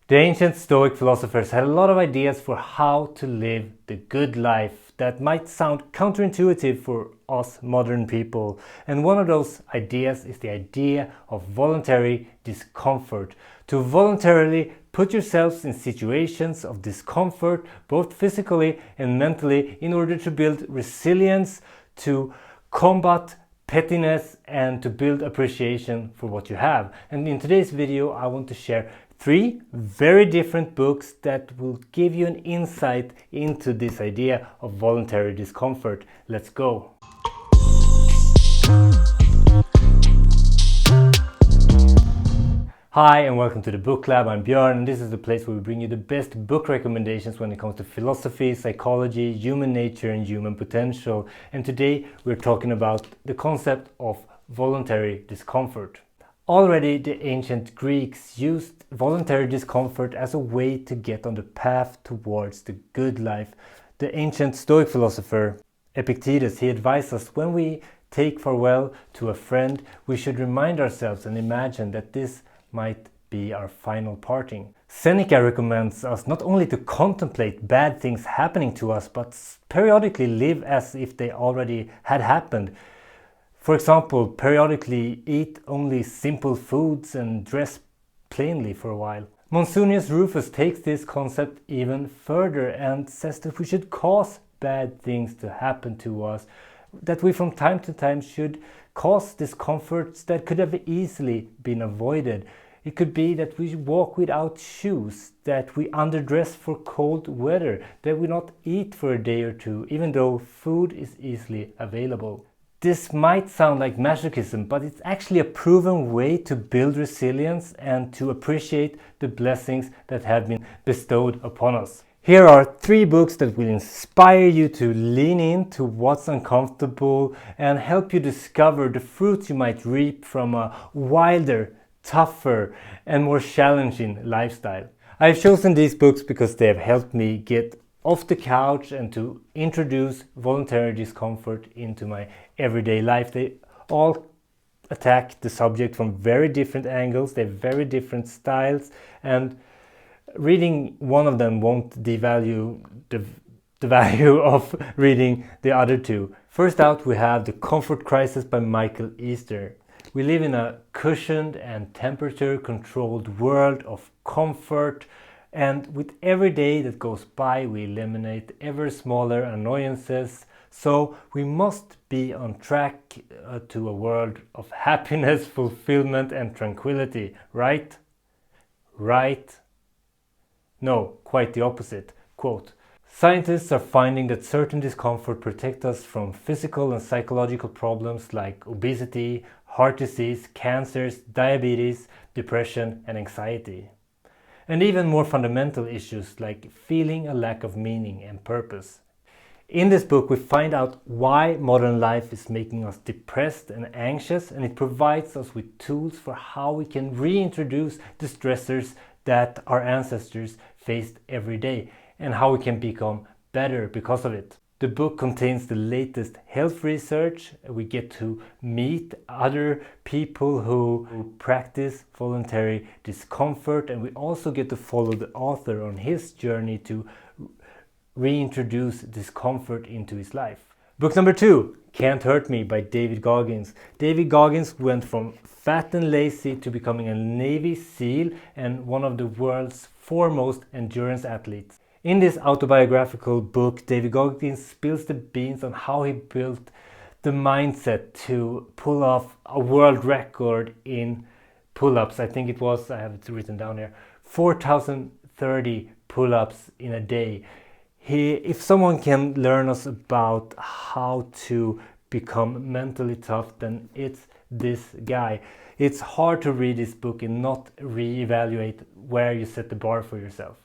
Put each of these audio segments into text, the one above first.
The ancient Stoic philosophers had a lot of ideas for how to live the good life that might sound counterintuitive for us modern people. And one of those ideas is the idea of voluntary discomfort. To voluntarily put yourselves in situations of discomfort, both physically and mentally, in order to build resilience, to combat pettiness, and to build appreciation for what you have. And in today's video, I want to share 3 very different books that will give you an insight into this idea of voluntary discomfort. Let's go! Hi and welcome to the Book Lab. I'm Björn and this is the place where we bring you the best book recommendations when it comes to philosophy, psychology, human nature and human potential. And today we're talking about the concept of voluntary discomfort. Already the ancient Greeks used voluntary discomfort as a way to get on the path towards the good life. The ancient Stoic philosopher Epictetus, he advised us when we take farewell to a friend, we should remind ourselves and imagine that this might be our final parting. Seneca recommends us not only to contemplate bad things happening to us, but periodically live as if they already had happened. For example, periodically eat only simple foods and dress plainly for a while. Monsignus Rufus takes this concept even further and says that we should cause bad things to happen to us, that we from time to time should cause discomforts that could have easily been avoided. It could be that we walk without shoes, that we underdress for cold weather, that we not eat for a day or two, even though food is easily available. This might sound like masochism, but it's actually a proven way to build resilience and to appreciate the blessings that have been bestowed upon us. Here are 3 books that will inspire you to lean into what's uncomfortable and help you discover the fruits you might reap from a wilder, tougher and more challenging lifestyle. I've chosen these books because they have helped me get off the couch and to introduce voluntary discomfort into my everyday life. They all attack the subject from very different angles, they have very different styles, and reading one of them won't devalue the value of reading the other 2. First out we have The Comfort Crisis by Michael Easter. We live in a cushioned and temperature-controlled world of comfort, and with every day that goes by we eliminate ever smaller annoyances, so we must be on track to a world of happiness, fulfillment and tranquility, right? Right? No, quite the opposite. Quote, "Scientists are finding that certain discomfort protects us from physical and psychological problems like obesity, heart disease, cancers, diabetes, depression and anxiety. And even more fundamental issues like feeling a lack of meaning and purpose." In this book we find out why modern life is making us depressed and anxious, and it provides us with tools for how we can reintroduce the stressors that our ancestors faced every day and how we can become better because of it. The book contains the latest health research. We get to meet other people who practice voluntary discomfort, and we also get to follow the author on his journey to reintroduce discomfort into his life. Book number 2, Can't Hurt Me by David Goggins. David Goggins went from fat and lazy to becoming a Navy SEAL and one of the world's foremost endurance athletes. In this autobiographical book, David Goggins spills the beans on how he built the mindset to pull off a world record in pull-ups. I think it was, I have it written down here, 4,030 pull-ups in a day. If someone can learn us about how to become mentally tough, then it's this guy. It's hard to read this book and not reevaluate where you set the bar for yourself.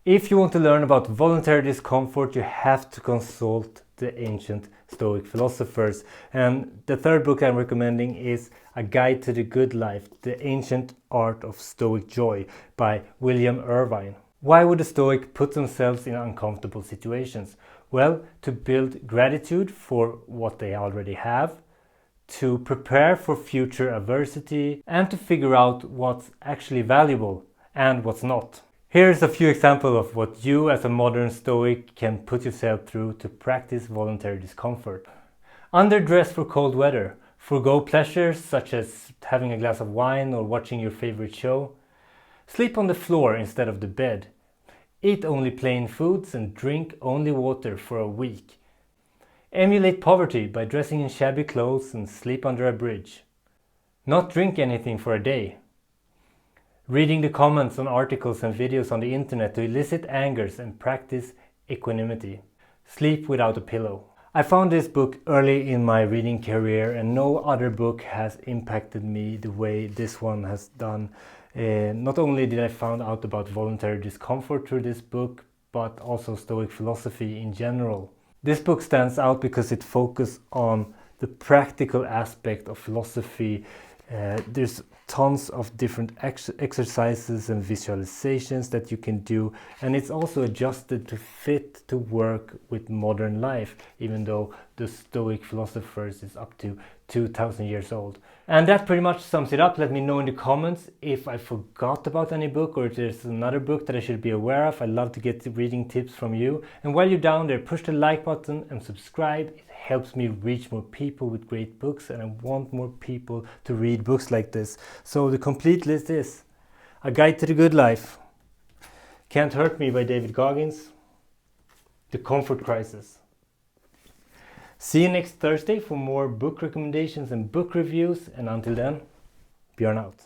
If you want to learn about voluntary discomfort, you have to consult the ancient Stoic philosophers. And the 3rd book I'm recommending is A Guide to the Good Life, The Ancient Art of Stoic Joy by William Irvine. Why would a Stoic put themselves in uncomfortable situations? Well, to build gratitude for what they already have, to prepare for future adversity, and to figure out what's actually valuable and what's not. Here's a few examples of what you as a modern Stoic can put yourself through to practice voluntary discomfort. Underdress for cold weather. Forgo pleasures such as having a glass of wine or watching your favorite show. Sleep on the floor instead of the bed. Eat only plain foods and drink only water for a week. Emulate poverty by dressing in shabby clothes and sleep under a bridge. Not drink anything for a day. Reading the comments on articles and videos on the internet to elicit angers and practice equanimity. Sleep without a pillow. I found this book early in my reading career, and no other book has impacted me the way this one has done. Not only did I find out about voluntary discomfort through this book, but also Stoic philosophy in general. This book stands out because it focuses on the practical aspect of philosophy. There's tons of different exercises and visualizations that you can do, and it's also adjusted to fit to work with modern life, even though the Stoic philosophers is up to 2000 years old. And that pretty much sums it up. Let me know in the comments if I forgot about any book or if there's another book that I should be aware of. I'd love to get reading tips from you. And while you're down there, push the like button and subscribe. It helps me reach more people with great books, and I want more people to read books like this. So the complete list is A Guide to the Good Life, Can't Hurt Me by David Goggins, The Comfort Crisis. See you next Thursday for more book recommendations and book reviews, and until then, Björn out.